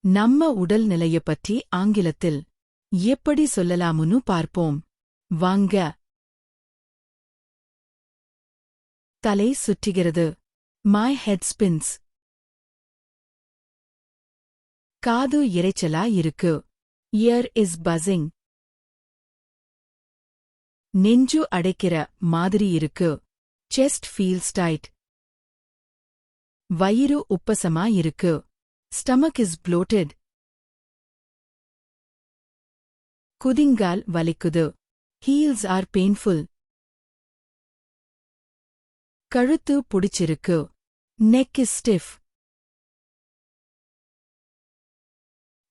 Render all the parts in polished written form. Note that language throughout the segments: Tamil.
நம்ம உடல் நிலைய பற்றி ஆங்கிலத்தில் எப்படி சொல்லலாமுன்னு பார்ப்போம் வாங்க. தலை சுற்றுகிறது. My head spins. காது இரைச்சலா இருக்கு. Ear is buzzing. நெஞ்சு அடைக்கிற மாதிரி இருக்கு. Chest feels tight. வயிறு உப்பசமா இருக்கு. Stomach is bloated. குதிங்கால் வலிக்குது. Heels are painful. கழுத்து புடிச்சிருக்கு. Neck is stiff.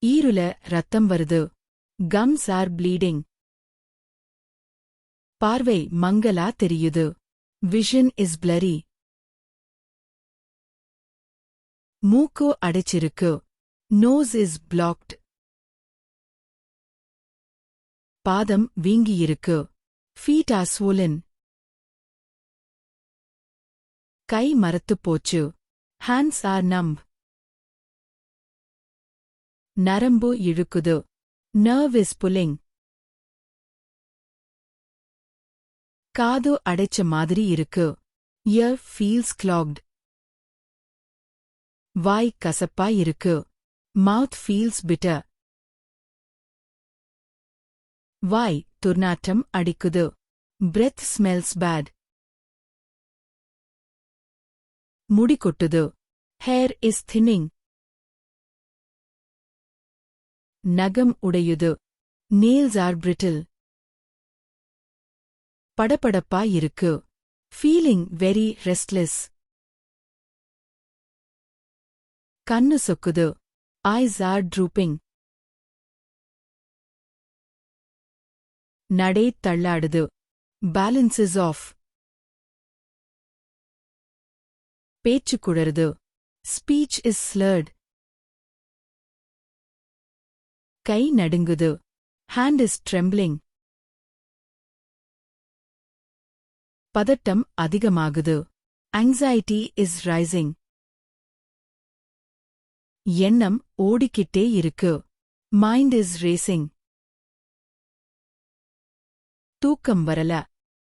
ஈருல ரத்தம் வருது. Gums are bleeding. பார்வை மங்கலா தெரியுது. Vision is blurry. மூக்கு அடைச்சிருக்கு. Nose is blocked. பாதம் வீங்கியிருக்கு. Feet are swollen. கை மரத்துப் போச்சு. Hands are numb. நரம்பு இழுக்குது. Nerve is pulling. காது அடைச்ச மாதிரி இருக்கு. Ear feels clogged. வாய் கசப்பா இருக்கு. Mouth feels bitter. வாய் துர்நாற்றம் அடிக்குது. Breath smells bad. முடி கொட்டுது. Hair is thinning. நகம் உடையுது. Nails are brittle. படபடப்பா இருக்கு. Feeling very restless. கண்ணு சொக்குது. Eyes are drooping. நடை தள்ளாடுது. Balance is off. பேச்சு குழறுது. Speech is slurred. கை நடுங்குது. Hand is trembling. பதட்டம் அதிகமாகுது. Anxiety is rising. எண்ணம் ஓடிக்கிட்டே இருக்கு. Mind is racing. தூக்கம் வரல.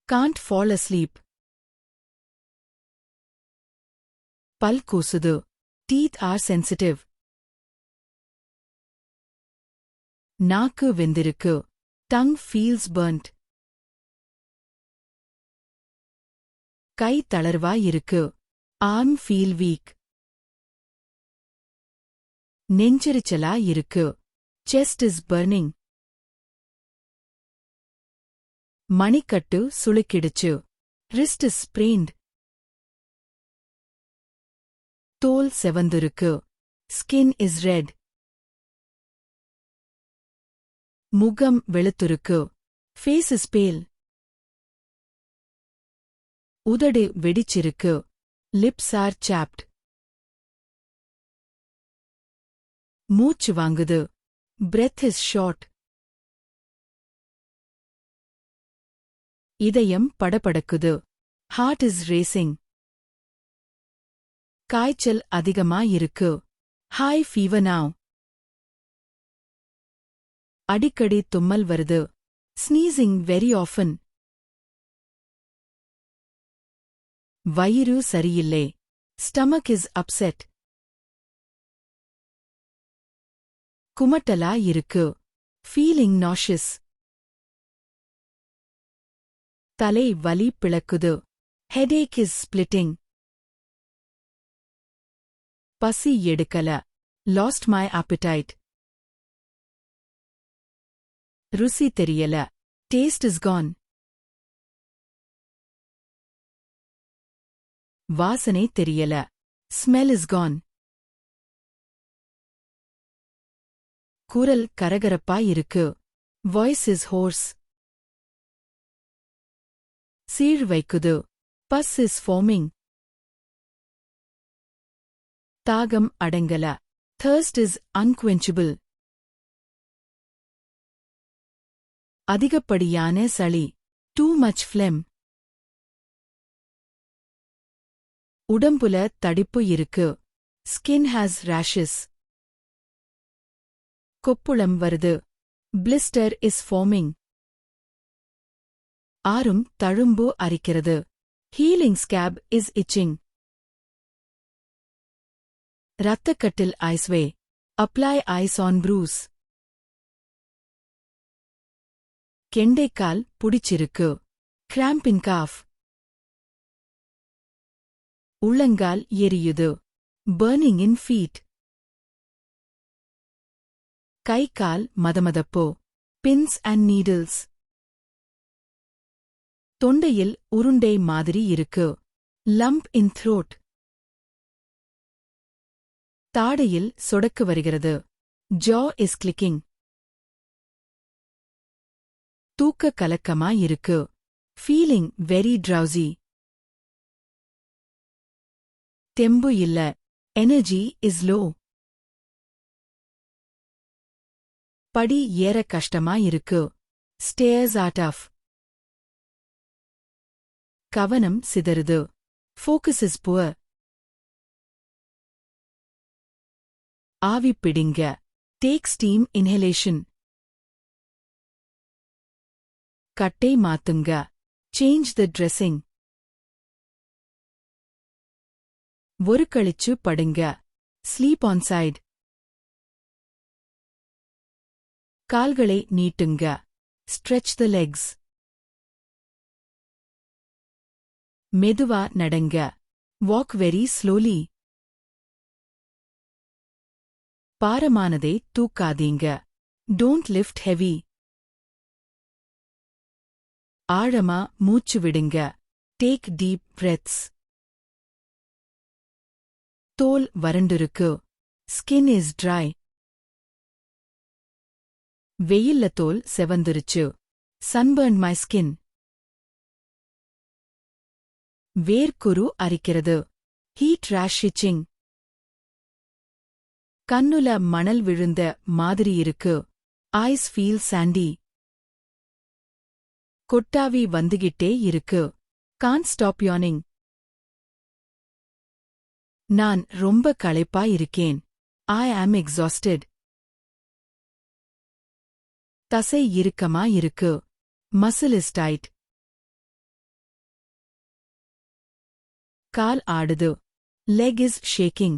Can't fall asleep. பல் கூசுது. Teeth are sensitive. நாக்கு வெந்திருக்கு. Tongue feels burnt. கை தளர்வா இருக்கு. Arm feel weak. நெஞ்செரிச்சலா இருக்கு. Chest is burning. மணிக்கட்டு சுளுக்கிடுச்சு. Wrist is sprained. தோல் செவந்திருக்கு. Skin is red. முகம் வெளுத்துருக்கு. Face is pale. உதடு வெடிச்சிருக்கு. Lips are chapped. மூச்சு வாங்குது. Breath is short. இதயம் படபடக்குது. Heart is racing. காய்ச்சல் அதிகமா இருக்கு. High fever now. அடிக்கடி தும்மல் வருது. Sneezing very often. வயிறு சரியில்லை. Stomach is upset. குமட்டலா இருக்கு. Feeling nauseous. தலை வலி பிளக்குது. Headache is splitting. பசி எடுக்கல. Lost my appetite. ருசி தெரியல. Taste is gone. வாசனை தெரியல. Smell is gone. குரல் கரகரப்பா இருக்கு. Voice is hoarse. சீழ் வைக்குது. Pus is foaming. தாகம் அடங்கல. Thirst is unquenchable. அதிகப்படியான சளி. Too much phlegm. உடம்புல தடிப்பு இருக்கு. Skin has rashes. கொப்புளம் வருது. Blister is forming. ஆறும் தழும்பு அரிக்கிறது. Healing scab is itching. இரத்தக்கட்டில் ஐஸ்வே. Apply ice on bruise. கெண்டைக்கால் புடிச்சிருக்கு. Cramp in calf. உள்ளங்கால் எரியுது. Burning in feet. கை கால் மதமதப்போ. Pins and needles. தொண்டையில் உருண்டை மாதிரி இருக்கு. லம்ப் இன் த்ரோட். தாடையில் சொடக்கு வருகிறது. Jaw is clicking. தூக்க கலக்கமா இருக்கு. Feeling very drowsy. தெம்பு இல்ல. Energy is low. படி ஏற கஷ்டமா இருக்கு. Stairs are tough. கவனம் சிதறுது. Focus is poor. ஆவி பிடிங்க. Take steam inhalation. கட்டை மாத்துங்க. Change the dressing. ஒரு கழிச்சு படுங்க. Sleep on side. கால்களை நீட்டுங்க. Stretch the legs. மெதுவா நடங்க. Walk very slowly. பாரமானதை தூக்காதீங்க. Don't lift heavy. ஆழமா மூச்சு விடுங்க. Take deep breaths. தோல் வறண்டிருக்கு. Skin is dry. வெயில்ல தோல் செவந்துருச்சு. Sunburn my skin. வேர்க்குரு அரிக்கிறது. Heat rash itching. கண்ணுல மணல் விழுந்த மாதிரி இருக்கு. Eyes feel sandy. கொட்டாவி வந்துகிட்டே இருக்கு. Can't stop yawning. நான் ரொம்ப களைப்பா இருக்கேன். ஐ ஆம் எக்ஸாஸ்டட். தசை இறுக்கமா இருக்கு. Muscle is tight. கால் ஆடுது. Leg is shaking.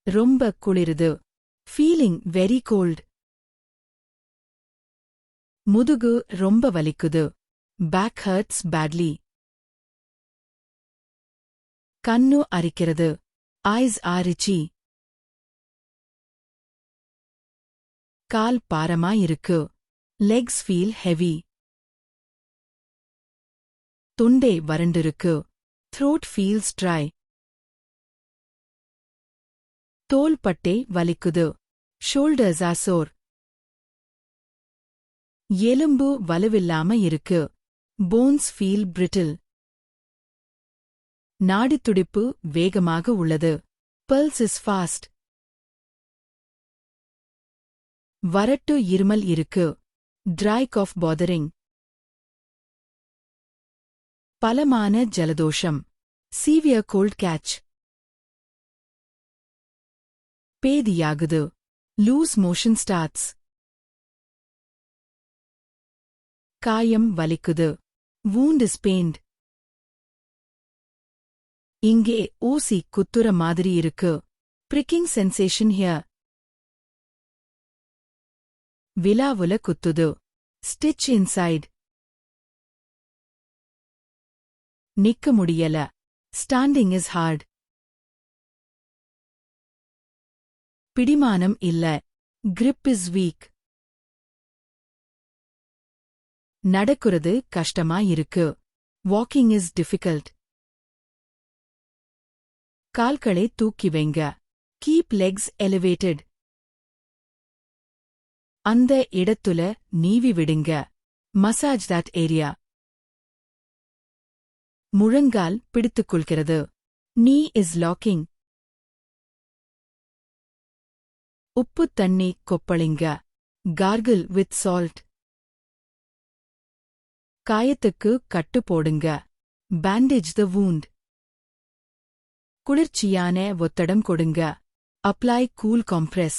ரொம்ப குளிருது. Feeling very cold. முதுகு ரொம்ப வலிக்குது. Back hurts badly. கண்ணு அரிக்கிறது. Eyes are itchy. கால் பாரமா இருக்கு. Legs feel heavy. தொண்டை வறண்டிருக்கு. Throat feels dry. தோள்பட்டை வலிக்குது. Shoulders are sore. எலும்பு வலுவில்லாம இருக்கு. Bones feel brittle. நாடித்துடிப்பு வேகமாக உள்ளது. Pulse is fast. வறட்டு இருமல் இருக்கு. Dry cough bothering. பலமான ஜலதோஷம். Severe cold catch. பேதியாகுது. Loose motion starts. காயம் வலிக்குது. Wound is pained. இங்கே ஊசி குத்துற மாதிரி இருக்கு. பிரிக்கிங் சென்சேஷன் ஹியர். விலாவுல குத்துது. Stitch inside. நிக்க முடியல. Standing is hard. பிடிமானம் இல்ல. Grip is weak. நடக்குறது கஷ்டமா இருக்கு. Walking is difficult. கால்களை தூக்கி வைங்க. Keep legs elevated. அந்த இடத்துல நீவி விடுங்க. Massage that area. முழங்கால் பிடித்துக்கொள்கிறது. Knee is locking. உப்பு தண்ணி கொப்பளிங்க. Gargle with salt. காயத்துக்கு கட்டு போடுங்க. Bandage the wound. குளிர்ச்சியான ஒத்தடம் கொடுங்க. Apply cool compress.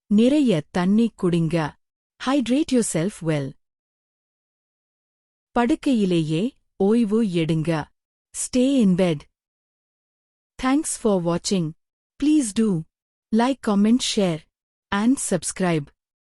நிறைய தண்ணி குடிங்க. Hydrate yourself well. படுக்கையிலேயே ஓய்வு எடுங்க. Stay in bed. Thanks for watching. Please do like, comment, share and subscribe.